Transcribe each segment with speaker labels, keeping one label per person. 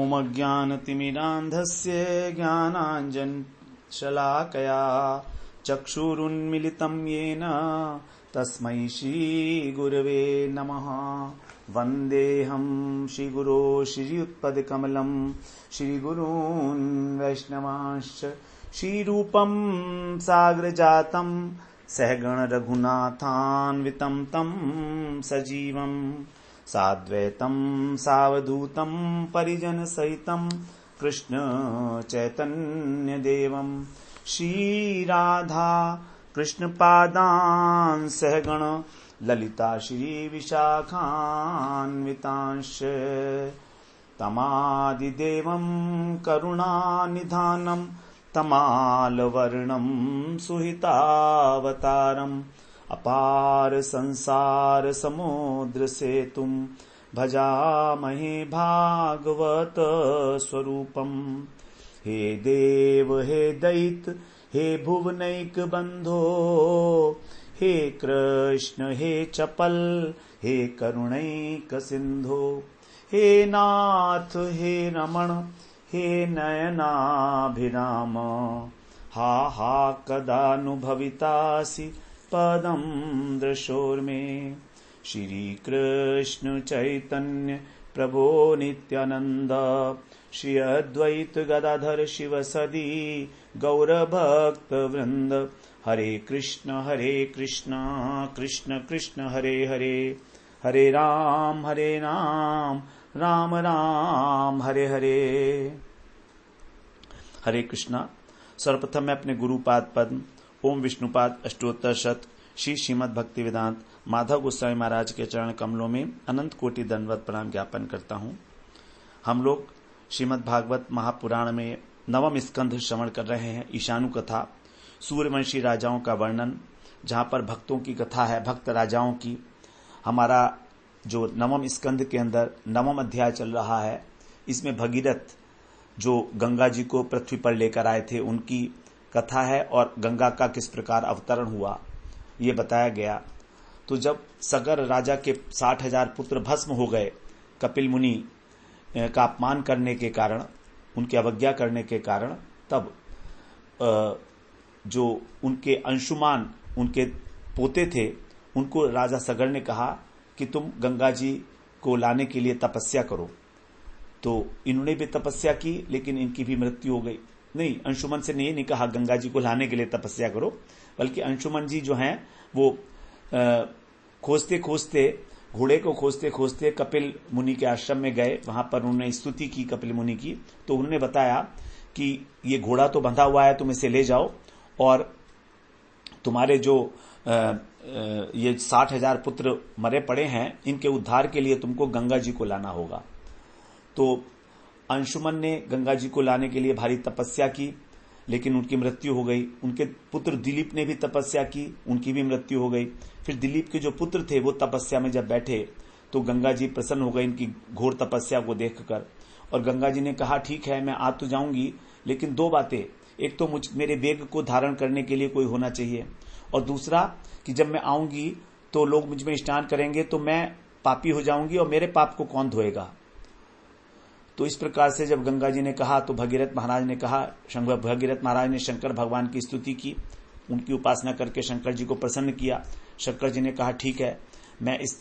Speaker 1: ओमज्ञानतिमिरान्धस्य ज्ञानाञ्जनशलाकया चक्षुरुन्मिलितं येन तस्मै श्रीगुरवे नमः। वन्देऽहं श्रीगुरो श्रीयुत्पदकमलं श्रीगुरून् वैष्णवांश्च श्रीरूपं साग्रजातं सहगण रघुनाथान्वितं तं सजीवं साद्वैतं सावधूतं परिजनसहितं कृष्ण चैतन्यदेवं श्रीराधा कृष्णपादान् सहगण ललिता श्रीविशाखान्वितांश्च तमादिदेवं करुणानिधानं तमालवर्णं सुहितावतारम् अपार संसार समुद्र सेतुं भजामहे भागवत स्वरूपम्। हे देव हे दैत हे भुवनैक बंधो हे कृष्ण हे चपल हे करुणैक सिंधो हे नाथ हे रमण हे नयनाभिराम हा हा कदानुभवितासि पदं दृशोर्मे। श्री कृष्ण चैतन्य प्रभो नित्यानंद श्री अद्वैत गदाधर शिव सदी गौरभक्त वृंद हरे कृष्ण कृष्ण कृष्ण हरे हरे हरे राम राम राम हरे हरे। हरे कृष्णा। सर्वप्रथम मैं अपने गुरुपाद पद्म ओम विष्णुपाद अष्टोत्तर शत श्री श्रीमद् भक्ति वेदांत माधव गोस्वामी महाराज के चरण कमलों में अनंत कोटि दंडवत प्रणाम ज्ञापन करता हूँ। हम लोग श्रीमद् भागवत महापुराण में नवम स्कंध श्रवण कर रहे हैं। ईशानु कथा, सूर्यवंशी राजाओं का वर्णन, जहाँ पर भक्तों की कथा है, भक्त राजाओं की। हमारा जो नवम स्कंध के अंदर नवम अध्याय चल रहा है, इसमें भगीरथ जो गंगा जी को पृथ्वी पर लेकर आए थे उनकी कथा है और गंगा का किस प्रकार अवतरण हुआ ये बताया गया। तो जब सगर राजा के 60,000 पुत्र भस्म हो गए कपिल मुनि का अपमान करने के कारण, उनकी अवज्ञा करने के कारण, तब जो उनके अंशुमान उनके पोते थे उनको राजा सगर ने कहा कि तुम गंगा जी को लाने के लिए तपस्या करो। तो इन्होंने भी तपस्या की लेकिन इनकी भी मृत्यु हो गई। नहीं, अंशुमन से नहीं कहा गंगा जी को लाने के लिए तपस्या करो, बल्कि अंशुमन जी जो हैं वो खोजते खोजते, घोड़े को खोजते खोजते कपिल मुनि के आश्रम में गए। वहां पर उन्होंने स्तुति की कपिल मुनि की। तो उन्होंने बताया कि ये घोड़ा तो बंधा हुआ है, तुम इसे ले जाओ और तुम्हारे जो ये 60,000 पुत्र मरे पड़े हैं, इनके उद्धार के लिए तुमको गंगा जी को लाना होगा। तो अंशुमन ने गंगा जी को लाने के लिए भारी तपस्या की, लेकिन उनकी मृत्यु हो गई। उनके पुत्र दिलीप ने भी तपस्या की, उनकी भी मृत्यु हो गई। फिर दिलीप के जो पुत्र थे वो तपस्या में जब बैठे तो गंगा जी प्रसन्न हो गए इनकी घोर तपस्या को देखकर। और गंगा जी ने कहा ठीक है मैं आ तो जाऊंगी, लेकिन 2 बातें, एक तो मेरे वेग को धारण करने के लिए कोई होना चाहिए, और दूसरा कि जब मैं आऊंगी तो लोग मुझ में स्नान करेंगे तो मैं पापी हो जाऊंगी और मेरे पाप को कौन धोएगा। तो इस प्रकार से जब गंगा जी ने कहा तो भगीरथ महाराज ने कहा, भगीरथ महाराज ने शंकर भगवान की स्तुति की, उनकी उपासना करके शंकर जी को प्रसन्न किया। शंकर जी ने कहा ठीक है मैं इस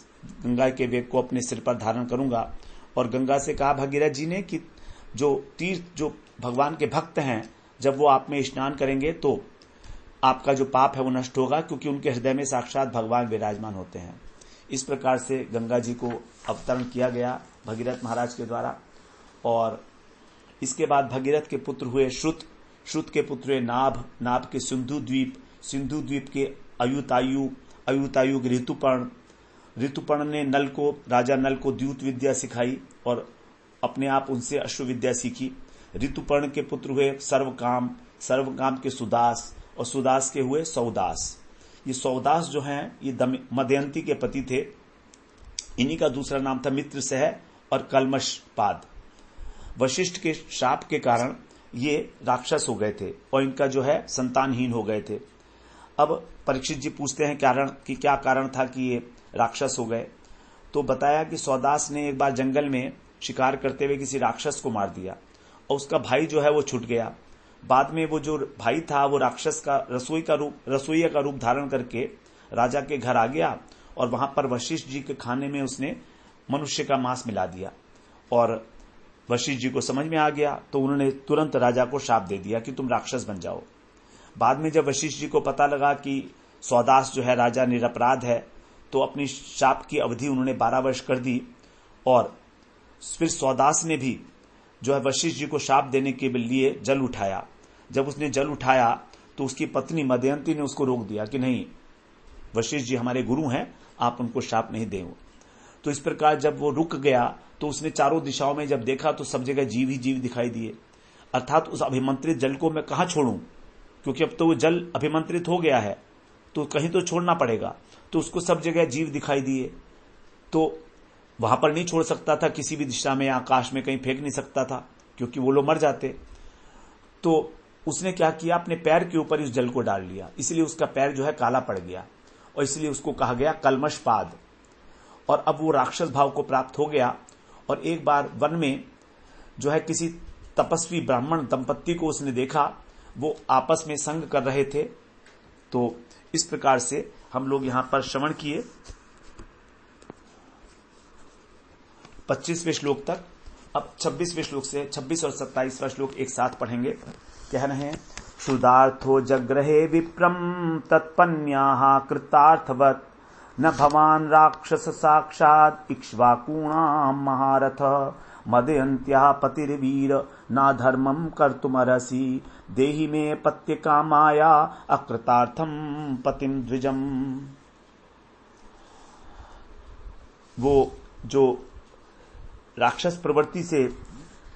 Speaker 1: गंगा के वेग को अपने सिर पर धारण करूंगा। और गंगा से कहा भगीरथ जी ने कि जो तीर्थ, जो भगवान के भक्त हैं, जब वो आप में स्नान करेंगे तो आपका जो पाप है वो नष्ट होगा, क्योंकि उनके हृदय में साक्षात भगवान विराजमान होते हैं। इस प्रकार से गंगा जी को अवतरण किया गया भगीरथ महाराज के द्वारा। और इसके बाद भगीरथ के पुत्र हुए श्रुत, श्रुत के पुत्र हुए नाभ, नाभ के सिंधु द्वीप, सिंधु द्वीप के अयुतायु, अयुतायु के ऋतुपर्ण, ऋतुपर्ण ने नल को, राजा नल को द्यूत विद्या सिखाई और अपने आप उनसे अश्व विद्या सीखी। ऋतुपर्ण के पुत्र हुए सर्वकाम, सर्वकाम के सुदास, और सुदास के हुए सौदास। ये सौदास जो हैं ये मदयंती के पति थे। इन्हीं का दूसरा नाम था मित्रसह और कलमशपाद। वशिष्ठ के शाप के कारण ये राक्षस हो गए थे और इनका जो है संतानहीन हो गए थे। अब परीक्षित जी पूछते हैं कारण कि क्या कारण था कि ये राक्षस हो गए। तो बताया कि सौदास ने एक बार जंगल में शिकार करते हुए किसी राक्षस को मार दिया और उसका भाई जो है वो छूट गया। बाद में वो जो भाई था वो राक्षस का रसोइया का रूप धारण करके राजा के घर आ गया और वहां पर वशिष्ठ जी के खाने में उसने मनुष्य का मांस मिला दिया और वशिष्ठ जी को समझ में आ गया तो उन्होंने तुरंत राजा को शाप दे दिया कि तुम राक्षस बन जाओ। बाद में जब वशिष्ठ जी को पता लगा कि सौदास जो है राजा निरपराध है तो अपनी शाप की अवधि उन्होंने 12 वर्ष कर दी और फिर सौदास ने भी जो है वशिष्ठ जी को शाप देने के लिए जल उठाया। जब उसने जल उठाया तो उसकी पत्नी मदयंती ने उसको रोक दिया कि नहीं, वशिष्ठ जी हमारे गुरु हैं, आप उनको शाप नहीं दें। तो इस प्रकार जब वो रुक गया तो उसने चारों दिशाओं में जब देखा तो सब जगह जीव ही जीव दिखाई दिए, अर्थात उस अभिमंत्रित जल को मैं कहां छोड़ूं, क्योंकि अब तो वो जल अभिमंत्रित हो गया है तो कहीं तो छोड़ना पड़ेगा। तो उसको सब जगह जीव दिखाई दिए, तो वहां पर नहीं छोड़ सकता था, किसी भी दिशा में आकाश में कहीं फेंक नहीं सकता था क्योंकि वो लोग मर जाते। तो उसने क्या किया, अपने पैर के ऊपर इस जल को डाल लिया, इसलिए उसका पैर जो है काला पड़ गया और इसलिए उसको कहा गया कलमशपाद। और अब वो राक्षस भाव को प्राप्त हो गया और एक बार वन में जो है किसी तपस्वी ब्राह्मण दंपत्ति को उसने देखा, वो आपस में संग कर रहे थे। तो इस प्रकार से हम लोग यहां पर श्रवण किए 25वें श्लोक तक। अब 26वें श्लोक से 26 और 27वां श्लोक एक साथ पढ़ेंगे। कह रहे हैं, क्षुदार्थो जग्रहे विप्रम तत्पन्याः कृतार्थवत् न भवान राक्षस साक्षात् इक्ष्वाकूणाम् महारथ मदयन्त्याः पतिर्वीर न धर्मं कर्तुमर्हसि देहि मे पत्य कामाया अकृतार्थम पतिं द्विजम्। वो जो राक्षस प्रवृत्ति से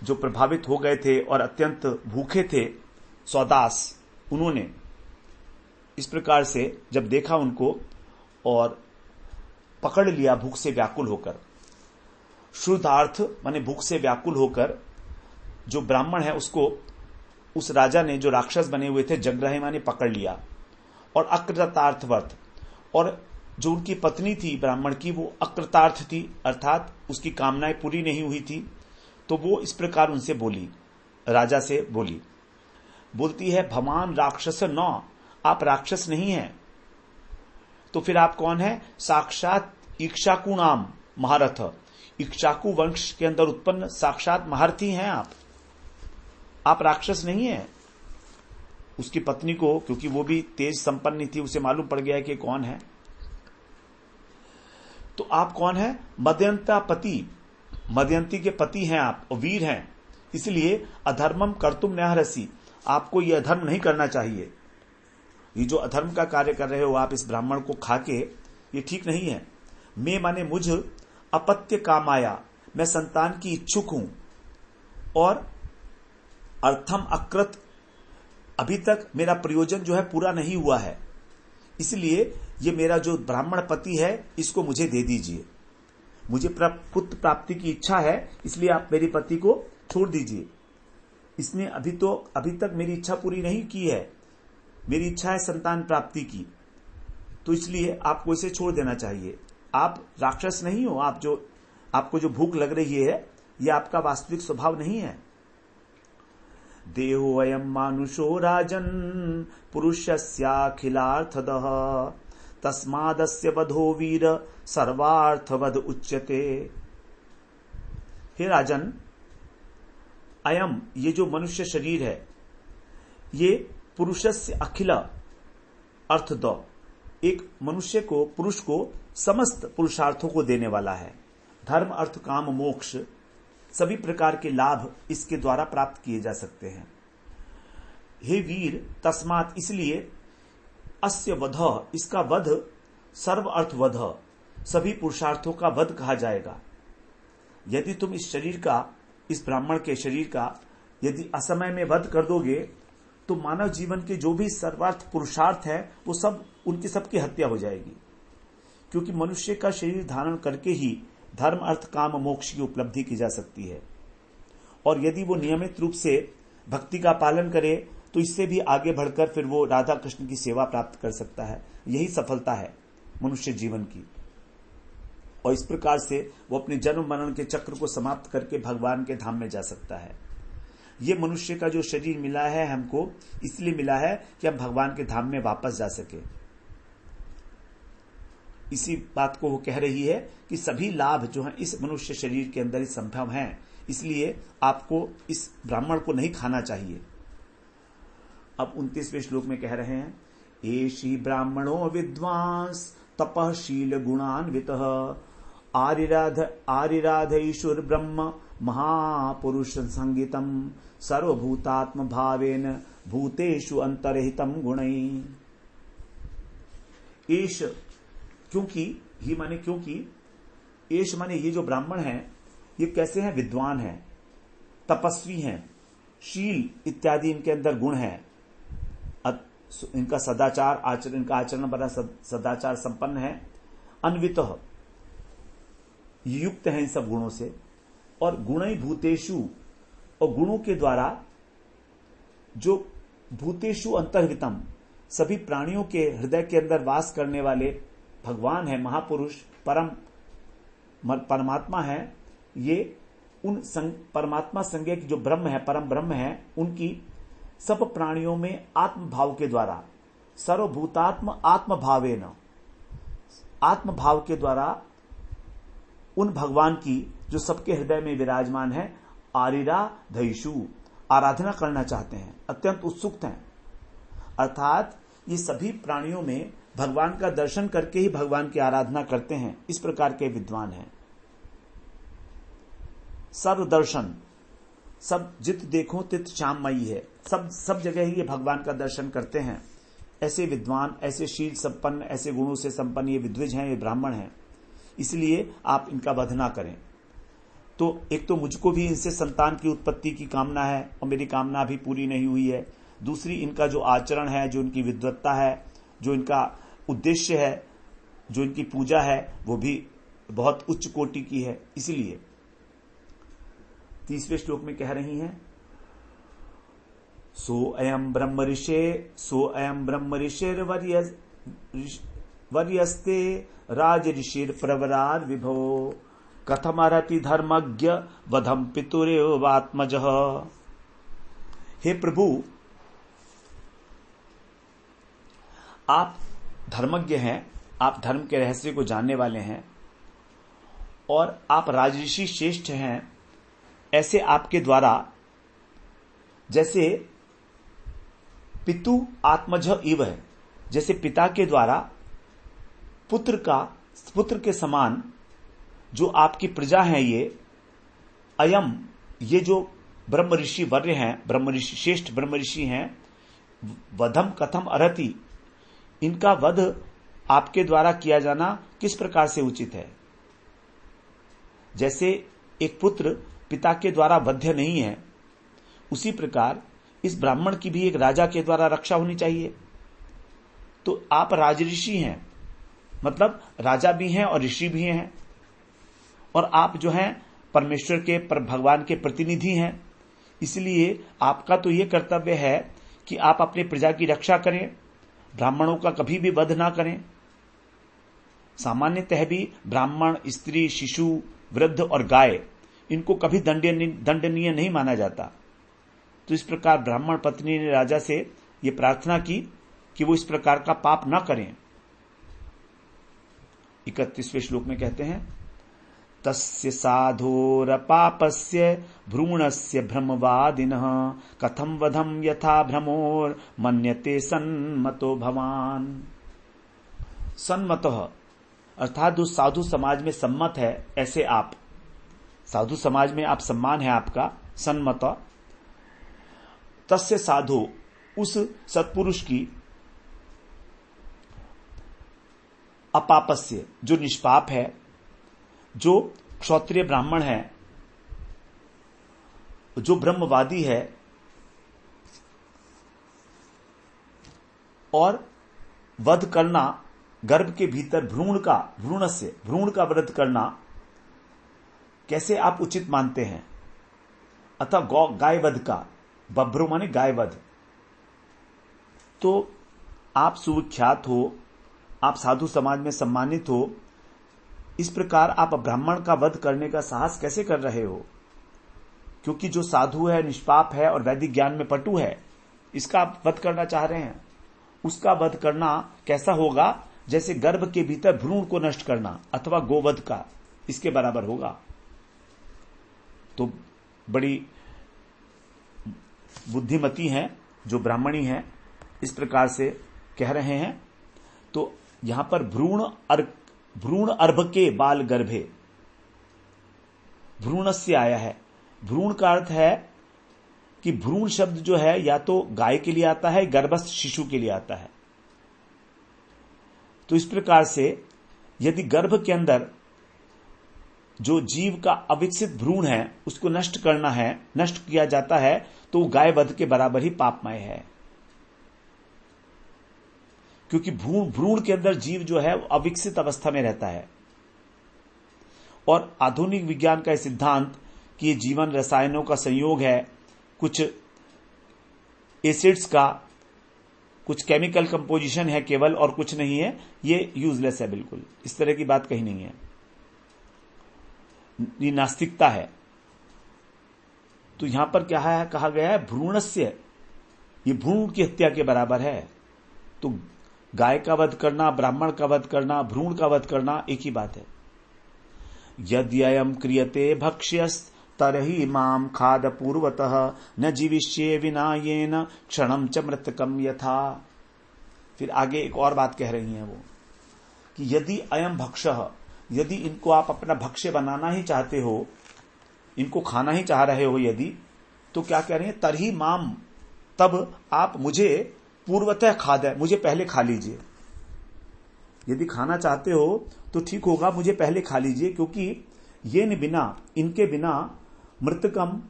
Speaker 1: जो प्रभावित हो गए थे और अत्यंत भूखे थे सौदास, उन्होंने इस प्रकार से जब देखा उनको और पकड़ लिया भूख से व्याकुल होकर। श्रुतार्थ माने भूख से व्याकुल होकर जो ब्राह्मण है उसको उस राजा ने जो राक्षस बने हुए थे जग्रहे माने पकड़ लिया। और अकृतार्थवर्त, और जो उनकी पत्नी थी ब्राह्मण की वो अकृतार्थ थी, अर्थात उसकी कामनाएं पूरी नहीं हुई थी। तो वो इस प्रकार उनसे बोली, राजा से बोलती है, भवान राक्षस न, आप राक्षस नहीं हैं, तो फिर आप कौन है? साक्षात इक्ष्वाकु नाम महारथ, इक्ष्वाकु वंश के अंदर उत्पन्न साक्षात महारथी हैं आप राक्षस नहीं हैं। उसकी पत्नी को, क्योंकि वो भी तेज संपन्न थी, उसे मालूम पड़ गया कि कौन है। तो आप कौन है? मदयंता पति, मदयंती के पति हैं आप और वीर हैं, इसलिए अधर्मम कर्तुम न्याहरसी, आपको यह अधर्म नहीं करना चाहिए। ये जो अधर्म का कार्य कर रहे हो आप इस ब्राह्मण को खाके, ये ठीक नहीं है। मैं माने मुझ अपत्य कामाया, मैं संतान की इच्छुक हूं और अर्थम अकृत, अभी तक मेरा प्रयोजन जो है पूरा नहीं हुआ है, इसलिए ये मेरा जो ब्राह्मण पति है इसको मुझे दे दीजिए। मुझे पुत्र प्राप्ति की इच्छा है, इसलिए आप मेरी पति को छोड़ दीजिए। इसने अभी तक मेरी इच्छा पूरी नहीं की है, मेरी इच्छा है संतान प्राप्ति की, तो इसलिए आपको इसे छोड़ देना चाहिए। आप राक्षस नहीं हो, आपको जो भूख लग रही है यह आपका वास्तविक स्वभाव नहीं है। देहो अयम मानुषो राजन पुरुषस्याखिलार्थदः तस्मादस्य वधो वीर सर्वार्थवद उच्यते। हे राजन, अयम, ये जो मनुष्य शरीर है, ये पुरुषस्य अखिल अर्थद, एक मनुष्य को, पुरुष को समस्त पुरुषार्थों को देने वाला है। धर्म अर्थ काम मोक्ष सभी प्रकार के लाभ इसके द्वारा प्राप्त किए जा सकते हैं। हे वीर, तस्मात्, इसलिए, अस्य वध, इसका वध, सर्व अर्थ वध, सभी पुरुषार्थों का वध कहा जाएगा। यदि तुम इस शरीर का, इस ब्राह्मण के शरीर का यदि असमय में वध कर दोगे तो मानव जीवन के जो भी सर्वार्थ पुरुषार्थ है वो सब, उनकी सबकी हत्या हो जाएगी। क्योंकि मनुष्य का शरीर धारण करके ही धर्म अर्थ काम मोक्ष की उपलब्धि की जा सकती है। और यदि वो नियमित रूप से भक्ति का पालन करे तो इससे भी आगे बढ़कर फिर वो राधा कृष्ण की सेवा प्राप्त कर सकता है। यही सफलता है मनुष्य जीवन की। और इस प्रकार से वो अपने जन्म मरण के चक्र को समाप्त करके भगवान के धाम में जा सकता है। ये मनुष्य का जो शरीर मिला है हमको इसलिए मिला है कि हम भगवान के धाम में वापस जा सके। इसी बात को वो कह रही है कि सभी लाभ जो है इस मनुष्य शरीर के अंदर ही संभव हैं, इसलिए आपको इस ब्राह्मण को नहीं खाना चाहिए। अब 29वें श्लोक में कह रहे हैं, एषि ब्राह्मणो विद्वांस तपःशील गुणान्वितः आरिराधईशुर ब्रह्म महापुरुष संगीतम सर्वभूतात्म भावेन भूतेषु अंतरहितम गुणै। एष क्योंकि ही माने क्योंकि, एष माने ये जो ब्राह्मण हैं ये कैसे हैं? विद्वान हैं, तपस्वी हैं, शील इत्यादि इनके अंदर गुण है, इनका सदाचार आचरण, इनका आचरण बड़ा सदाचार संपन्न है, अन्वितः युक्त है इन सब गुणों से, और गुणै भूतेषु, और गुणों के द्वारा जो भूतेषु अंतर्हितम सभी प्राणियों के हृदय के अंदर वास करने वाले भगवान है, महापुरुष परमात्मा है, ये उन परमात्मा संज्ञा की जो ब्रह्म है, परम ब्रह्म है, उनकी सब प्राणियों में आत्म भाव के द्वारा सर्वभूतात्म आत्म भावेन, आत्म भाव के द्वारा उन भगवान की जो सबके हृदय में विराजमान है, आरिराधईषु आराधना करना चाहते हैं, अत्यंत उत्सुक हैं। अर्थात ये सभी प्राणियों में भगवान का दर्शन करके ही भगवान की आराधना करते हैं, इस प्रकार के विद्वान हैं। सर्वदर्शन, सब जित देखो तित श्याममयी है, सब जगह ही ये भगवान का दर्शन करते हैं। ऐसे विद्वान, ऐसे शील संपन्न, ऐसे गुणों से संपन्न ये विद्विज हैं, ये ब्राह्मण हैं, इसलिए आप इनका वध ना करें। तो एक तो मुझको भी इनसे संतान की उत्पत्ति की कामना है और मेरी कामना भी पूरी नहीं हुई है। दूसरी, इनका जो आचरण है, जो इनकी विद्वत्ता है, जो इनका उद्देश्य है, जो इनकी पूजा है, वो भी बहुत उच्च कोटि की है। इसलिए 30वें श्लोक में कह रही हैं, सो अयम ब्रह्म ऋषिर वर्यस्ते राज ऋषिर प्रवराद विभो कथमरति धर्मज्ञ वधम पितुरेवात्मजः। हे प्रभु, आप धर्मज्ञ हैं, आप धर्म के रहस्य को जानने वाले हैं और आप राजऋषि श्रेष्ठ हैं। ऐसे आपके द्वारा जैसे पितु आत्मज इव है, जैसे पिता के द्वारा पुत्र के समान जो आपकी प्रजा है, ये अयम, ये जो ब्रह्म ऋषि वर्य हैं, ब्रह्म ऋषि श्रेष्ठ ब्रह्म ऋषि हैं, वधम कथम अर्हति, इनका वध आपके द्वारा किया जाना किस प्रकार से उचित है। जैसे एक पुत्र पिता के द्वारा वध्य नहीं है, उसी प्रकार इस ब्राह्मण की भी एक राजा के द्वारा रक्षा होनी चाहिए। तो आप राजऋषि हैं, मतलब राजा भी हैं और ऋषि भी हैं, और आप जो हैं परमेश्वर के भगवान के प्रतिनिधि हैं। इसलिए आपका तो ये कर्तव्य है कि आप अपने प्रजा की रक्षा करें, ब्राह्मणों का कभी भी वध ना करें। सामान्यतः भी ब्राह्मण, स्त्री, शिशु, वृद्ध और गाय, इनको कभी दंडनीय नहीं माना जाता। तो इस प्रकार ब्राह्मण पत्नी ने राजा से ये प्रार्थना की कि वो इस प्रकार का पाप ना करें। 31वें श्लोक में कहते हैं, तस्य साधोर पापस्य भ्रूणस्य भ्रमवादिनः कथम वधम यथा भ्रमोर मन्यते सन्मतो भवान। सन्मतः अर्थात जो साधु समाज में सम्मत है, ऐसे आप साधु समाज में आप सम्मान है आपका, सन्मत। तस्य साधु, उस सत्पुरुष की, अपापस्य जो निष्पाप है, जो क्षत्रिय ब्राह्मण है, जो ब्रह्मवादी है, और वध करना गर्भ के भीतर भ्रूण का वध करना कैसे आप उचित मानते हैं। अतः गाय वध का, बभ्रू माने गाय वध। तो आप सुविख्यात हो, आप साधु समाज में सम्मानित हो, इस प्रकार आप ब्राह्मण का वध करने का साहस कैसे कर रहे हो? क्योंकि जो साधु है, निष्पाप है और वैदिक ज्ञान में पटु है, इसका आप वध करना चाह रहे हैं। उसका वध करना कैसा होगा? जैसे गर्भ के भीतर भ्रूण को नष्ट करना अथवा गोवध का, इसके बराबर होगा। तो बड़ी बुद्धिमती हैं जो ब्राह्मणी हैं, इस प्रकार से कह रहे हैं। तो यहां पर भ्रूण अर्भ के बाल गर्भे, भ्रूण से आया है। भ्रूण का अर्थ है कि भ्रूण शब्द जो है या तो गाय के लिए आता है, गर्भस्थ शिशु के लिए आता है। तो इस प्रकार से यदि गर्भ के अंदर जो जीव का अविकसित भ्रूण है उसको नष्ट करना है, नष्ट किया जाता है, तो गाय वध के बराबर ही पापमय है। क्योंकि भ्रूण के अंदर जीव जो है वो अविकसित अवस्था में रहता है। और आधुनिक विज्ञान का सिद्धांत कि ये जीवन रसायनों का संयोग है, कुछ एसिड्स का, कुछ केमिकल कंपोजिशन है केवल और कुछ नहीं है, ये यूजलेस है। बिल्कुल इस तरह की बात कहीं नहीं है, ये नास्तिकता है। तो यहां पर क्या है, कहा गया है भ्रूणस्य, ये भ्रूण की हत्या के बराबर है। तो गाय का वध करना, ब्राह्मण का वध करना, भ्रूण का वध करना एक ही बात है। यद्ययम् क्रियते भक्ष्यस् तरहि माम खाद पूर्वतः न जीविष्ये विना येन क्षणम च मृतकम यथा। फिर आगे एक और बात कह रही हैं वो कि यदि अयम भक्षः, यदि इनको आप अपना भक्ष्य बनाना ही चाहते हो, इनको खाना ही चाह रहे हो यदि, तो क्या कह रहे हैं, तरहि माम, तब आप मुझे पूर्वतः खाद, मुझे पहले खा लीजिए। यदि खाना चाहते हो तो ठीक होगा, मुझे पहले खा लीजिए, क्योंकि ये न बिना, इनके बिना मृतकम,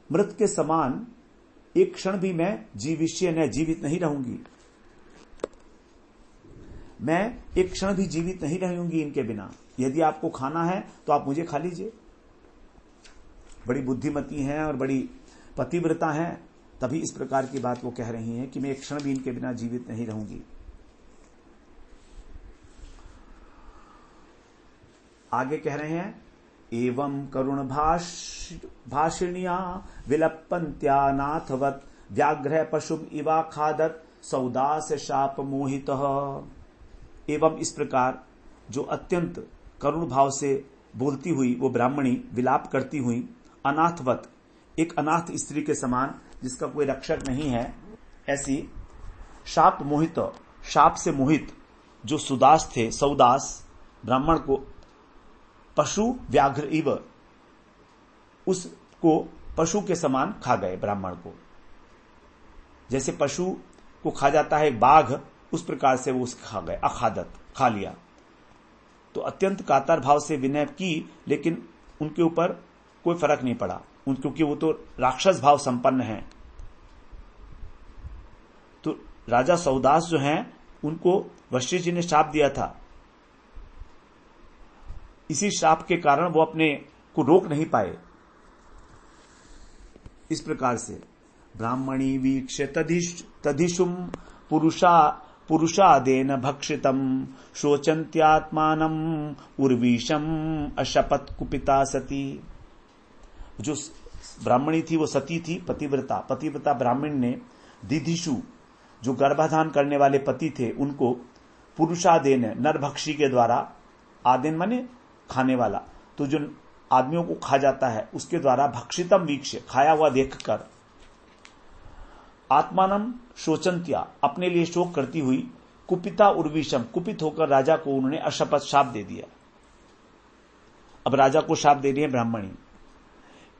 Speaker 1: मृत के समान एक क्षण भी मैं जीविष्य न, जीवित नहीं रहूंगी। मैं एक क्षण भी जीवित नहीं रहूंगी इनके बिना। यदि आपको खाना है तो आप मुझे खा लीजिए। बड़ी बुद्धिमती हैं और बड़ी पतिव्रता हैं, तभी इस प्रकार की बात वो कह रही हैं कि मैं एक क्षण भी इनके बिना जीवित नहीं रहूंगी। आगे कह रहे हैं, एवं करुण भाषिण्या विलपन्त्या नाथवत व्याघ्र पशुम इवा खादत सौदास शाप मोहित। एवं इस प्रकार जो अत्यंत करुण भाव से बोलती हुई वो ब्राह्मणी विलाप करती हुई, अनाथवत, एक अनाथ स्त्री के समान जिसका कोई रक्षक नहीं है, ऐसी शाप मोहित, शाप से मोहित जो सुदास थे, सौदास ब्राह्मण को, पशु व्याघ्र इव, उसको पशु के समान खा गए। ब्राह्मण को जैसे पशु को खा जाता है बाघ, उस प्रकार से वो उसे खा गए, अखादत, खा लिया। तो अत्यंत कातर भाव से विनय की, लेकिन उनके ऊपर कोई फर्क नहीं पड़ा, क्योंकि वो तो राक्षस भाव संपन्न हैं। तो राजा सौदास जो हैं, उनको वशिष्ठ जी ने शाप दिया था। इसी शाप के कारण वो अपने को रोक नहीं पाए। इस प्रकार से ब्राह्मणी वीक्ष्य तदिशुम पुरुषादेन भक्षितम शोचन्त्यात्मानम उर्वीशम अशपथ कुपिता सती। जो ब्राह्मणी थी वो सती थी, पतिव्रता ब्राह्मण ने दिधिशु, जो गर्भाधान करने वाले पति थे, उनको पुरुषादेन, नरभक्षी के द्वारा, आदेन माने खाने वाला, तो जो आदमियों को खा जाता है उसके द्वारा भक्षितम वीक्ष्य, खाया हुआ देखकर, आत्मानम शोचंत्या, अपने लिए शोक करती हुई, कुपिता उर्विशम, कुपित होकर राजा को उन्होंने अशपथ शाप दे दिया। अब राजा को शाप दे रही है ब्राह्मणी।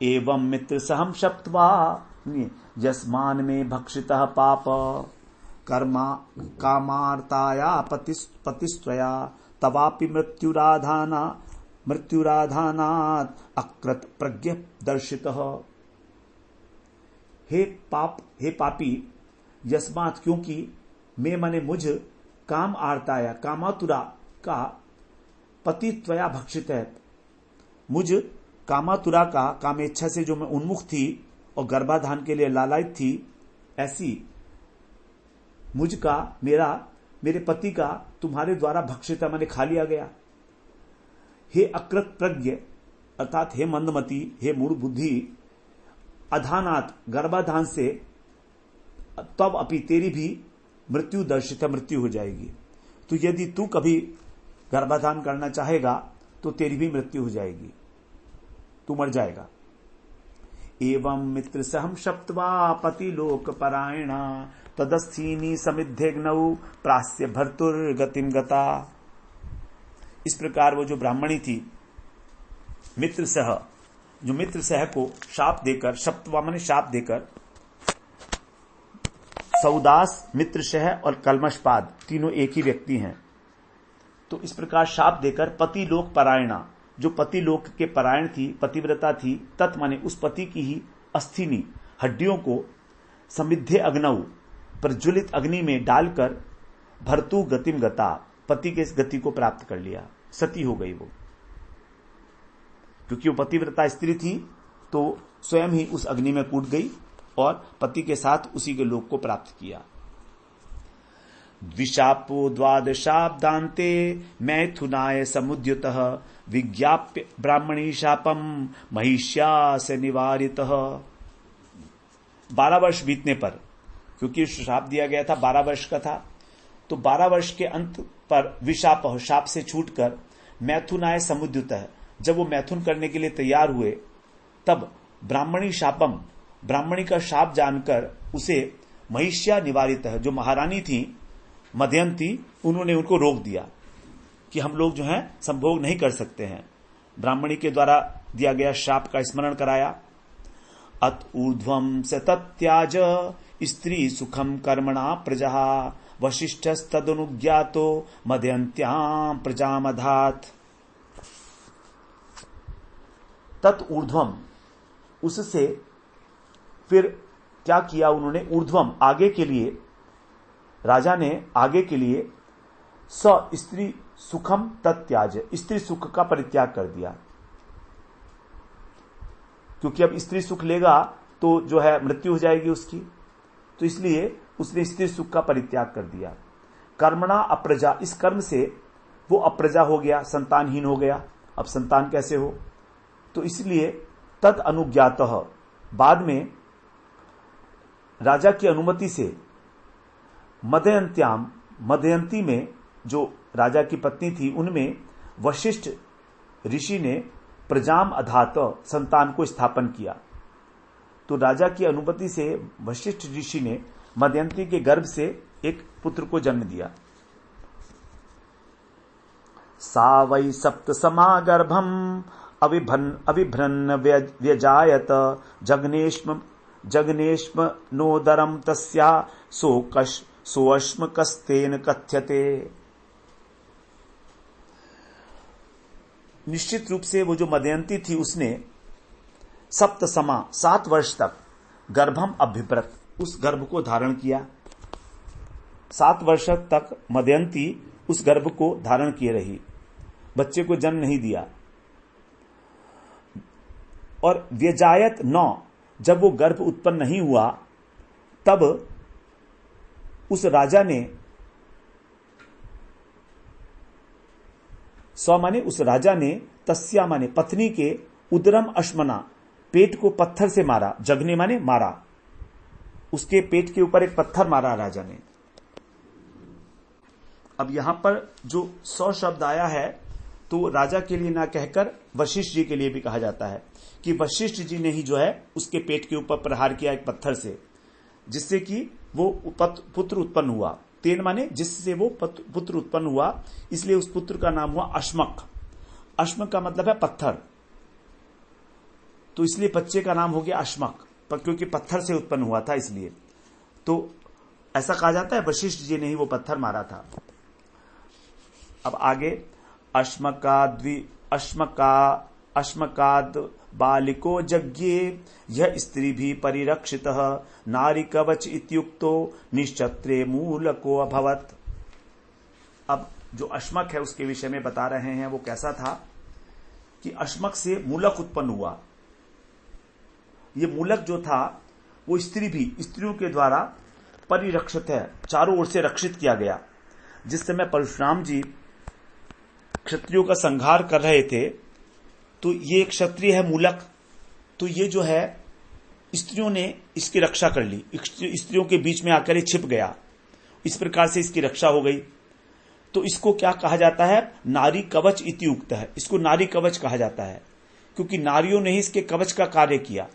Speaker 1: एवं मित्र सहम शप्त्वा यस्मान में भक्षितः पाप कर्मा कामार्ताया पतिस्त्वया तवापि मृत्युराधानात् अकृत प्रज्ञ दर्शितः। हे पापी, यस्मात्, क्योंकि, मैं मने मुझ, काम आर्ताया, कामातुरा का, पति त्वया भक्षित है, मुझ कामातुरा का, कामेच्छा से जो मैं उन्मुख थी और गर्भाधान के लिए लालायित थी, ऐसी मुझका, मेरे पति का तुम्हारे द्वारा भक्षित, मैंने खा लिया गया। हे अकृत प्रज्ञ अर्थात हे मंदमती, हे मूढ़ बुद्धि, अधानात गर्भाधान से तब अपि तेरी भी मृत्यु दर्शित, मृत्यु हो जाएगी। तो यदि तू कभी गर्भाधान करना चाहेगा तो तेरी भी मृत्यु हो जाएगी, तू मर जाएगा। एवं मित्र सहम शप्त्वा पति लोक परायणा तदस्थीनी समिद्धेग्नौ प्रास्य भर्तुर्गतिम गता। इस प्रकार वो जो ब्राह्मणी थी मित्र सह, जो मित्र सह को शाप देकर, शप्त्वा माने शाप देकर, सौदास, मित्र सह और कलमशपाद तीनों एक ही व्यक्ति हैं। तो इस प्रकार शाप देकर पति लोक परायणा, जो पति लोक के परायण थी, पतिव्रता थी, तत् माने उस पति की ही अस्थिनी हड्डियों को समिद्धे अग्नौ प्रज्वलित अग्नि में डालकर भर्तु गतिम गता, पति के इस गति को प्राप्त कर लिया, सती हो गई वो। क्योंकि वो पतिव्रता स्त्री थी तो स्वयं ही उस अग्नि में कूद गई और पति के साथ उसी के लोक को प्राप्त किया। द्विशापो द्वादशाब्दान्ते मैथुनाय समुद्युतः विज्ञाप्य ब्राह्मणी शापम महिष्या से निवारितः। 12 वर्ष बीतने पर, क्योंकि शाप दिया गया था 12 वर्ष का था, तो 12 वर्ष के अंत पर विशाप, शाप से छूटकर मैथुनाय समुद्युतः, जब वो मैथुन करने के लिए तैयार हुए तब ब्राह्मणी शापम, ब्राह्मणी का शाप जानकर उसे महिष्या निवारितः, जो महारानी थी मदयंती, उन्होंने उनको रोक दिया कि हम लोग जो हैं संभोग नहीं कर सकते हैं। ब्राह्मणी के द्वारा दिया गया शाप का स्मरण कराया। अत ऊर्ध्वम स तत्याज स्त्री सुखम कर्मणा प्रजा वशिष्ठस्तदनुज्ञातो मदयंत्यां प्रजामधात। तत् ऊर्ध्वम, उससे फिर क्या किया उन्होंने, ऊर्ध्वम आगे के लिए, राजा ने आगे के लिए स स्त्री सुखम तत्याज, स्त्री सुख का परित्याग कर दिया। क्योंकि अब स्त्री सुख लेगा तो जो है मृत्यु हो जाएगी उसकी, तो इसलिए उसने स्त्री सुख का परित्याग कर दिया। कर्मणा अप्रजा, इस कर्म से वो अप्रजा हो गया, संतानहीन हो गया। अब संतान कैसे हो, तो इसलिए तद अनुज्ञातः, बाद में राजा की अनुमति से मदयंत्याम, मदयंती में जो राजा की पत्नी थी उनमें वशिष्ठ ऋषि ने प्रजाम अधात, संतान को स्थापन किया। तो राजा की अनुमति से वशिष्ठ ऋषि ने मदयंती के गर्भ से एक पुत्र को जन्म दिया। सा वै सप्त समागर्भम अभिभ्रन्न व्यजायत जग्नेष्म नोदरम तस्या सोऽश्म कस्तेन कथ्यते। निश्चित रूप से वो जो मदयंती थी उसने सप्त समा, 7 वर्ष तक गर्भम अभिभ्रत, उस गर्भ को धारण किया। 7 वर्ष तक मदयंती उस गर्भ को धारण किए रही, बच्चे को जन्म नहीं दिया। और व्यजायत 9, जब वो गर्भ उत्पन्न नहीं हुआ तब उस राजा ने, माने उस राजा ने, तस्या माने पत्नी के, उदरम अश्मना, पेट को पत्थर से मारा, जगने माने मारा, उसके पेट के ऊपर एक पत्थर मारा राजा ने। अब यहां पर जो 100 शब्द आया है तो राजा के लिए ना कहकर वशिष्ठ जी के लिए भी कहा जाता है कि वशिष्ठ जी ने ही जो है उसके पेट के ऊपर प्रहार किया एक पत्थर से, जिससे कि वो पुत्र उत्पन्न हुआ। तेन माने जिससे वो पुत्र उत्पन्न हुआ, इसलिए उस पुत्र का नाम हुआ अश्मक। अश्मक का मतलब है पत्थर, तो इसलिए बच्चे का नाम हो गया अश्मक, पर क्योंकि पत्थर से उत्पन्न हुआ था इसलिए तो ऐसा कहा जाता है वशिष्ठ जी ने ही वो पत्थर मारा था। अब आगे अश्मकाद बालिको यज्ञे यह स्त्री भी परिरक्षितः नारी कवच इत्युक्तो निश्चत्रे मूलको अभवत। अब जो अश्मक है उसके विषय में बता रहे हैं, वो कैसा था कि अश्मक से मूलक उत्पन्न हुआ। ये मूलक जो था वो स्त्री भी, स्त्रियों के द्वारा परिरक्षित है, चारों ओर से रक्षित किया गया। जिस समय परशुराम जी क्षत्रियों का संहार कर रहे थे, तो ये एक क्षत्रिय है मूलक, तो ये जो है स्त्रियों ने इसकी रक्षा कर ली, स्त्रियों के बीच में आकर ये छिप गया, इस प्रकार से इसकी रक्षा हो गई। तो इसको क्या कहा जाता है? नारी कवच इति उक्त है, इसको नारी कवच कहा जाता है, क्योंकि नारियों ने ही इसके कवच का कार्य किया।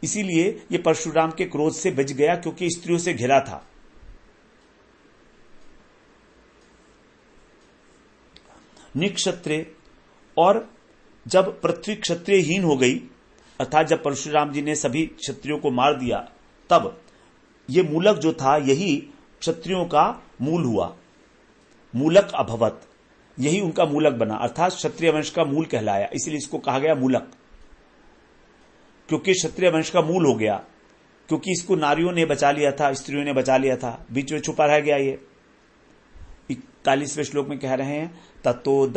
Speaker 1: इसीलिए ये परशुराम के क्रोध से बच गया, क्योंकि स्त्रियों से घिरा था। निक्षत्रिय, और जब पृथ्वी क्षत्रियहीन हो गई, अर्थात जब परशुराम जी ने सभी क्षत्रियों को मार दिया, तब ये मूलक जो था यही क्षत्रियों का मूल हुआ, मूलक अभवत, यही उनका मूलक बना, अर्थात क्षत्रिय वंश का मूल कहलाया। इसलिए इसको कहा गया मूलक, क्योंकि क्षत्रिय वंश का मूल हो गया, क्योंकि इसको नारियों ने बचा लिया था, स्त्रियों ने बचा लिया था, बीच में छुपा रह गया। ये 41वें श्लोक में कह रहे हैं, ततो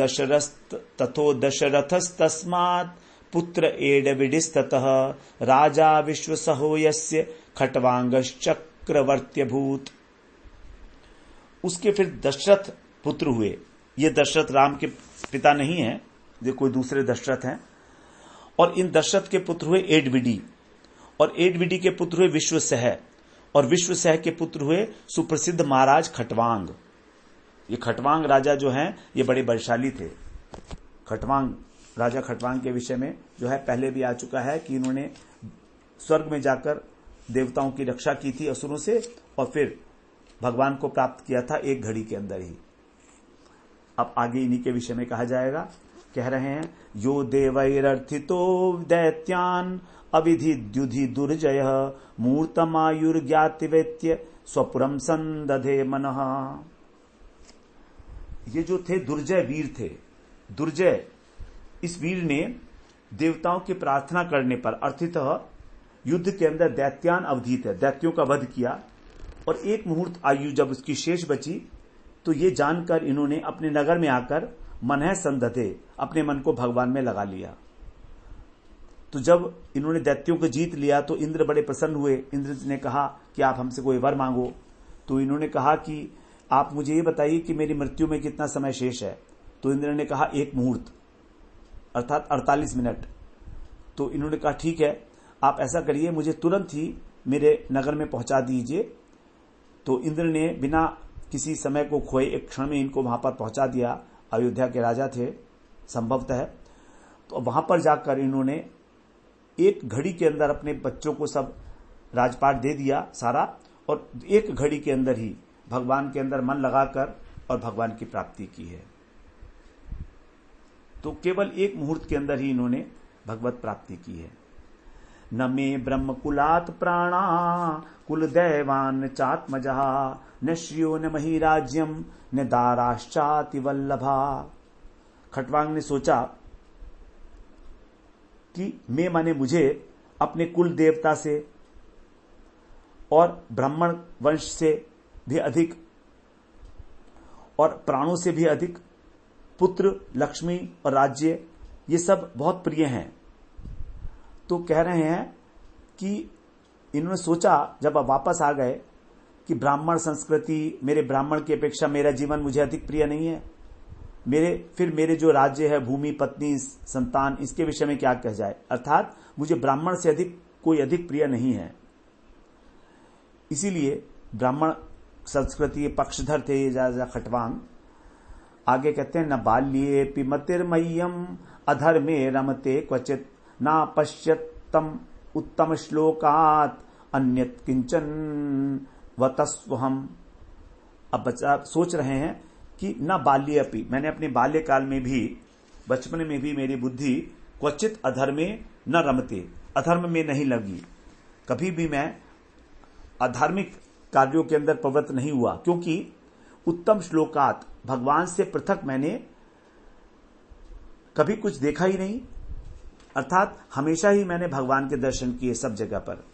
Speaker 1: दशरथस्तस्मात् पुत्र एडविडिस्ततः राजा विश्वसहो यस्य खट्वांगश्चक्रवर्त्यभूत। उसके फिर दशरथ पुत्र हुए। ये दशरथ राम के पिता नहीं है, ये कोई दूसरे दशरथ हैं। और इन दशरथ के पुत्र हुए एडविडी, और एडविडी के पुत्र हुए विश्वसह, और विश्वसह के पुत्र हुए सुप्रसिद्ध महाराज खट्वांग। ये खट्वांग राजा जो हैं ये बड़े बलशाली थे। खट्वांग राजा खट्वांग के विषय में जो है पहले भी आ चुका है कि इन्होंने स्वर्ग में जाकर देवताओं की रक्षा की थी असुरों से, और फिर भगवान को प्राप्त किया था एक घड़ी के अंदर ही। अब आगे इन्हीं के विषय में कहा जाएगा। कह रहे हैं, यो देवैरर्थितो दैत्यान अविधिद्युधि दुर्जय मूर्तमायुर्ज्ञातिवेत्य स्वपुरम संदधे मनः। ये जो थे दुर्जय वीर थे। दुर्जय, इस वीर ने देवताओं की प्रार्थना करने पर अर्थितः युद्ध के अंदर दैत्यान अवधीत है, दैत्यों का वध किया, और एक मुहूर्त आयु जब उसकी शेष बची, तो ये जानकर इन्होंने अपने नगर में आकर मनः संदधे, अपने मन को भगवान में लगा लिया। तो जब इन्होंने दैत्यों को जीत लिया तो इंद्र बड़े प्रसन्न हुए। इंद्र ने कहा कि आप हमसे कोई वर मांगो। तो इन्होंने कहा कि आप मुझे ये बताइए कि मेरी मृत्यु में कितना समय शेष है। तो इंद्र ने कहा 1 मुहूर्त, अर्थात 48 मिनट। तो इन्होंने कहा ठीक है, आप ऐसा करिए, मुझे तुरंत ही मेरे नगर में पहुंचा दीजिए। तो इंद्र ने बिना किसी समय को खोए एक क्षण में इनको वहां पर पहुंचा दिया। अयोध्या के राजा थे संभवतः। तो वहां पर जाकर इन्होंने एक घड़ी के अंदर अपने बच्चों को सब राजपाट दे दिया सारा, और एक घड़ी के अंदर ही भगवान के अंदर मन लगाकर और भगवान की प्राप्ति की है। तो केवल 1 मुहूर्त के अंदर ही इन्होंने भगवत प्राप्ति की है। न मे ब्रह्म कुलात प्राणा कुल दैवान चात्मजा न श्रियो न महिराज्यम न दाराश्चाति वल्लभा। खट्वांग ने सोचा कि मैं माने मुझे अपने कुल देवता से और ब्राह्मण वंश से भी अधिक और प्राणों से भी अधिक पुत्र, लक्ष्मी और राज्य, ये सब बहुत प्रिय हैं। तो कह रहे हैं कि इन्होंने सोचा जब अब वापस आ गए कि ब्राह्मण संस्कृति, मेरे ब्राह्मण की अपेक्षा मेरा जीवन मुझे अधिक प्रिय नहीं है। मेरे जो राज्य है, भूमि, पत्नी, संतान, इसके विषय में क्या कह जाए, अर्थात मुझे ब्राह्मण से अधिक कोई अधिक प्रिय नहीं है। इसीलिए ब्राह्मण संस्कृति पक्षधर थे ये राजा खट्वांग। आगे कहते हैं, न बाल्ये पिमतिर्मय्यम अधर्मे रमते क्वचित ना पश्यत्तम उत्तम श्लोकात अन्यत किंचन वतस्वहम। अब बच्चा सोच रहे हैं कि न बाल्ये अपि, मैंने अपने बाल्यकाल में भी, बचपन में भी मेरी बुद्धि क्वचित अधर्मे न रमते, अधर्म में नहीं लगी, कभी भी मैं अधार्मिक कार्यों के अंदर प्रवृत्त नहीं हुआ, क्योंकि उत्तम श्लोकात, भगवान से पृथक मैंने कभी कुछ देखा ही नहीं, अर्थात हमेशा ही मैंने भगवान के दर्शन किए सब जगह पर।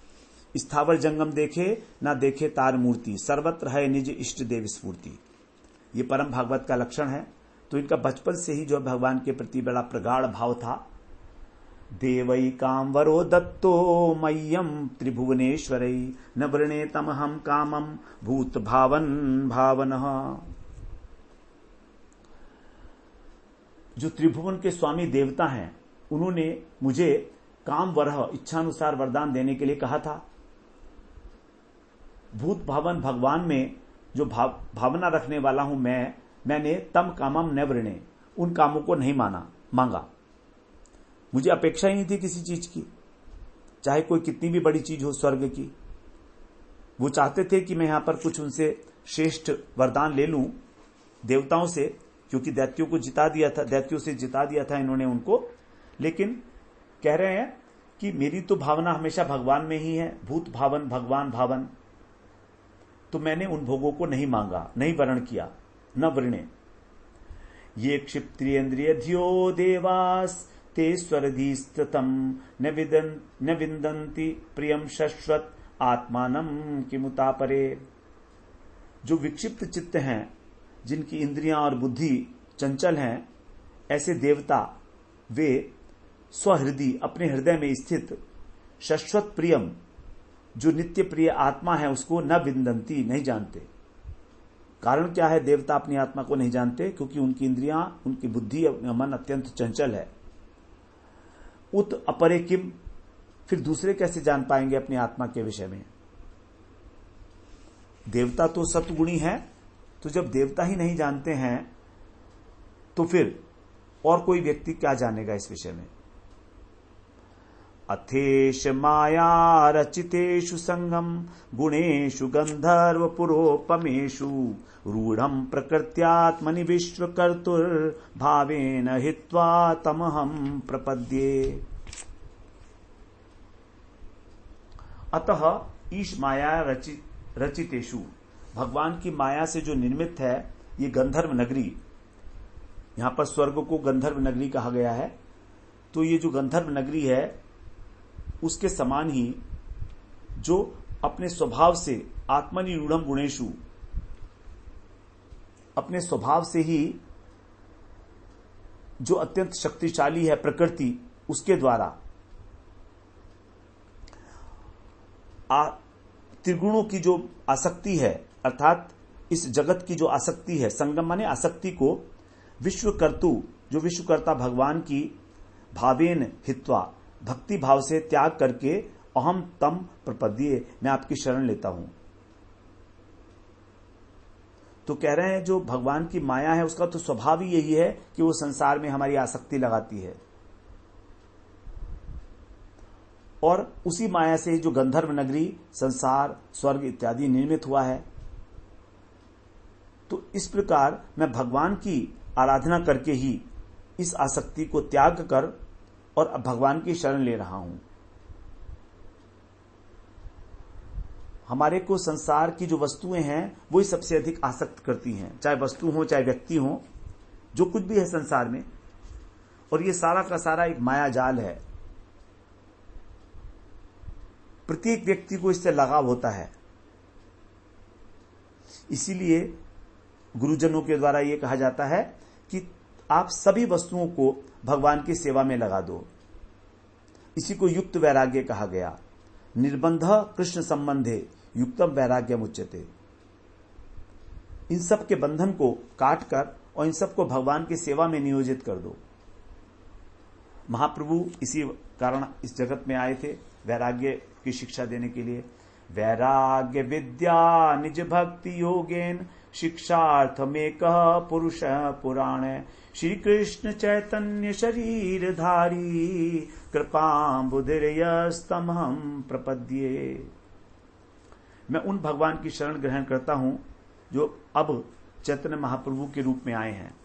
Speaker 1: स्थावर जंगम देखे ना देखे तार मूर्ति, सर्वत्र है निज इष्ट देव स्फूर्ति। ये परम भागवत का लक्षण है। तो इनका बचपन से ही जो भगवान के प्रति बड़ा प्रगाढ़ भाव था। देवई कामवरो दत्तो मह्यम त्रिभुवनेश्वरै न वृणेतमहं कामम भूत भावन भावनः। जो त्रिभुवन के स्वामी देवता हैं, उन्होंने मुझे काम वरह इच्छानुसार वरदान देने के लिए कहा था। भूत भावन भगवान में जो भावना रखने वाला हूं मैंने तम कामम न वृणे, उन कामों को नहीं मांगा। मुझे अपेक्षा ही नहीं थी किसी चीज की, चाहे कोई कितनी भी बड़ी चीज हो स्वर्ग की। वो चाहते थे कि मैं यहां पर कुछ उनसे श्रेष्ठ वरदान ले लूं देवताओं से, क्योंकि दैत्यों से जिता दिया था इन्होंने उनको। लेकिन कह रहे हैं कि मेरी तो भावना हमेशा भगवान में ही है, भूत भावन भगवान भावन। तो मैंने उन भोगों को नहीं मांगा, नहीं वर्ण किया, न वृणे। ये क्षिप्त्रियेन्द्रिय ध्यो देवास ते स्वरधीस्तम न विन्दन्ति प्रियम शश्वत आत्मानम किमुता परे। जो विक्षिप्त चित्त हैं, जिनकी इंद्रियां और बुद्धि चंचल हैं, ऐसे देवता वे स्वहृदय अपने हृदय में स्थित शाश्वत प्रियम, जो नित्य प्रिय आत्मा है, उसको न विन्दन्ति, नहीं जानते। कारण क्या है देवता अपनी आत्मा को नहीं जानते? क्योंकि उनकी इंद्रियां, उनकी बुद्धि, मन अत्यंत चंचल है। उत अपरे किम, फिर दूसरे कैसे जान पाएंगे अपनी आत्मा के विषय में? देवता तो सत्गुणी है, तो जब देवता ही नहीं जानते हैं तो फिर और कोई व्यक्ति क्या जानेगा इस विषय में? अथेश माया रचितेषु संगम गुणेषु गंधर्व पुरोपमेषु रूढ़ं प्रकृत्यात्मनि विश्वकर्तुर भावेन हित्वा तमहं प्रपद्ये। अतः ईश माया रचितेषु, भगवान की माया से जो निर्मित है ये गंधर्व नगरी, यहां पर स्वर्ग को गंधर्व नगरी कहा गया है। तो ये जो गंधर्व नगरी है उसके समान ही जो अपने स्वभाव से आत्मनि रूढ़म गुणेशु, अपने स्वभाव से ही जो अत्यंत शक्तिशाली है प्रकृति, उसके द्वारा त्रिगुणों की जो आसक्ति है, अर्थात इस जगत की जो आसक्ति है, संगम माने आसक्ति को विश्वकर्तु, जो विश्वकर्ता भगवान की भावेन हित्वा, भक्ति भाव से त्याग करके अहम तम प्रपद्ये, मैं आपकी शरण लेता हूं। तो कह रहे हैं जो भगवान की माया है उसका तो स्वभाव ही यही है कि वो संसार में हमारी आसक्ति लगाती है, और उसी माया से जो गंधर्व नगरी, संसार, स्वर्ग इत्यादि निर्मित हुआ है। तो इस प्रकार मैं भगवान की आराधना करके ही इस आसक्ति को त्याग कर और भगवान की शरण ले रहा हूं। हमारे को संसार की जो वस्तुएं हैं वही सबसे अधिक आसक्त करती हैं, चाहे वस्तु हो चाहे व्यक्ति हो, जो कुछ भी है संसार में। और ये सारा का सारा एक माया जाल है। प्रत्येक व्यक्ति को इससे लगाव होता है। इसीलिए गुरुजनों के द्वारा यह कहा जाता है कि आप सभी वस्तुओं को भगवान की सेवा में लगा दो। इसी को युक्त वैराग्य कहा गया। निर्बंध कृष्ण संबंधे युक्तम वैराग्यम उच्यते। इन सब के बंधन को काट कर और इन सब को भगवान की सेवा में नियोजित कर दो। महाप्रभु इसी कारण इस जगत में आए थे, वैराग्य की शिक्षा देने के लिए। वैराग्य विद्या निज भक्ति योगेन शिक्षार्थमेकः पुरुष पुराण। श्री कृष्ण चैतन्य शरीरधारी कृपाम्बुधिर्यस्तमहं प्रपद्ये। मैं उन भगवान की शरण ग्रहण करता हूं जो अब चैतन्य महाप्रभु के रूप में आए हैं।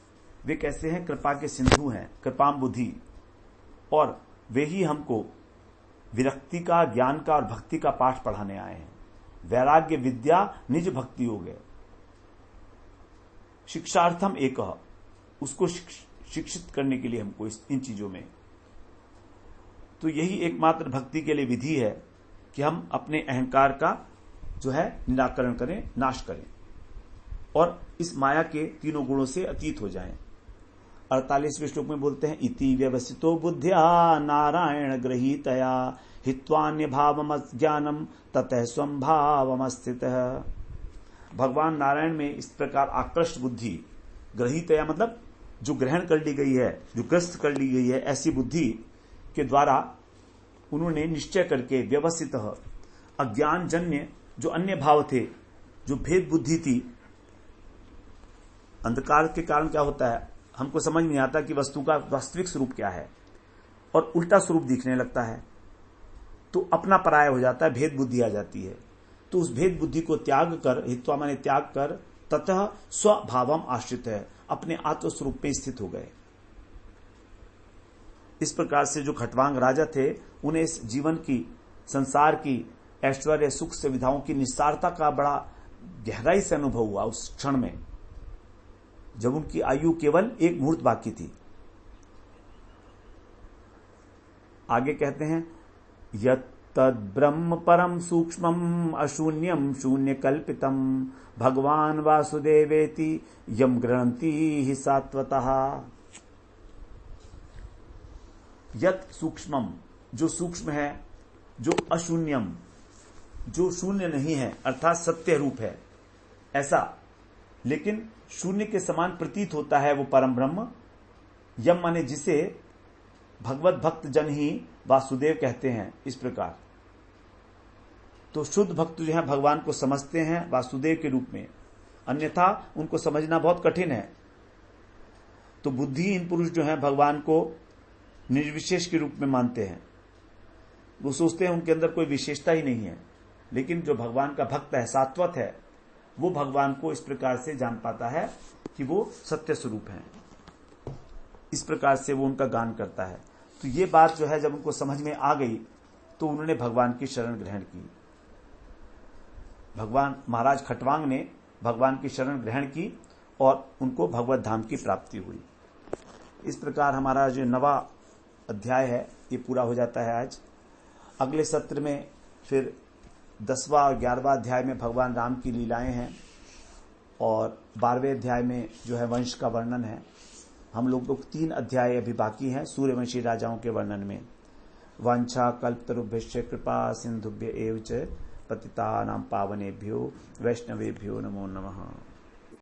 Speaker 1: वे कैसे हैं? कृपा के सिंधु हैं, कृपाम्बुधि, और वे ही हमको विरक्ति का, ज्ञान का और भक्ति का पाठ पढ़ाने आए हैं। वैराग्य विद्या निज भक्ति हो गए। शिक्षार्थम एक, उसको शिक्षित करने के लिए हमको इन चीजों में। तो यही एकमात्र भक्ति के लिए विधि है कि हम अपने अहंकार का जो है निराकरण करें, नाश करें और इस माया के तीनों गुणों से अतीत हो जाएं। 48वें श्लोक में बोलते हैं, इति व्यवसितो बुद्ध्या नारायण गृहीतया हित्वान्य भावम ज्ञानम ततः स्वं भावम स्थितः। भगवान नारायण में इस प्रकार आकृष्ट बुद्धि, गृहीतया मतलब जो ग्रहण कर ली गई है, जो ग्रस्त कर ली गई है, ऐसी बुद्धि के द्वारा उन्होंने निश्चय करके व्यवस्थित अज्ञान जन्य जो अन्य भाव थे, जो भेद बुद्धि थी, अंधकार के कारण क्या होता है, हमको समझ नहीं आता कि वस्तु का वास्तविक स्वरूप क्या है और उल्टा स्वरूप दिखने लगता है, तो अपना पराया हो जाता है, भेद बुद्धि आ जाती है। तो उस भेद बुद्धि को त्याग कर, हित्वा माने त्याग कर, ततः स्वभावम आश्रित है, अपने आत्म स्वरूप पे स्थित हो गए। इस प्रकार से जो खटवांग राजा थे, उन्हें इस जीवन की, संसार की ऐश्वर्य सुख सुविधाओं की निस्सारता का बड़ा गहराई से अनुभव हुआ उस क्षण में, जब उनकी आयु केवल एक मुहूर्त बाकी थी। आगे कहते हैं, यत्तद् ब्रह्म परम सूक्ष्मम अशून्यम शून्य कल्पितम भगवान वासुदेवेति यम गृह्णन्ति हि सात्वतः। यत् सूक्ष्मम, जो सूक्ष्म है, जो अशून्यम, जो शून्य नहीं है, अर्थात सत्य रूप है ऐसा, लेकिन शून्य के समान प्रतीत होता है वो परम ब्रह्म। यम माने जिसे भगवत भक्त जन ही वासुदेव कहते हैं। इस प्रकार तो शुद्ध भक्त जो है भगवान को समझते हैं वासुदेव के रूप में, अन्यथा उनको समझना बहुत कठिन है। तो बुद्धिहीन पुरुष जो है भगवान को निर्विशेष के रूप में मानते हैं, वो सोचते हैं उनके अंदर कोई विशेषता ही नहीं है। लेकिन जो भगवान का भक्त है, सात्वत है, वो भगवान को इस प्रकार से जान पाता है कि वो सत्य स्वरूप है। इस प्रकार से वो उनका गान करता है। तो ये बात जो है जब उनको समझ में आ गई तो उन्होंने भगवान की शरण ग्रहण की। भगवान महाराज खटवांग ने भगवान की शरण ग्रहण की और उनको भगवत धाम की प्राप्ति हुई। इस प्रकार हमारा जो 9वां अध्याय है ये पूरा हो जाता है आज। अगले सत्र में फिर 10वां और 11वां अध्याय में भगवान राम की लीलाएं हैं और 12वें अध्याय में जो है वंश का वर्णन है। हम लोग 3 अध्याय अभी बाकी हैं सूर्यवंशी राजाओं के वर्णन में। वांछा कल्पतरुभ्यश्च कृपा सिंधुभ्य एव च पतितानां पावनेभ्यो वैष्णवेभ्यो नमो नमः।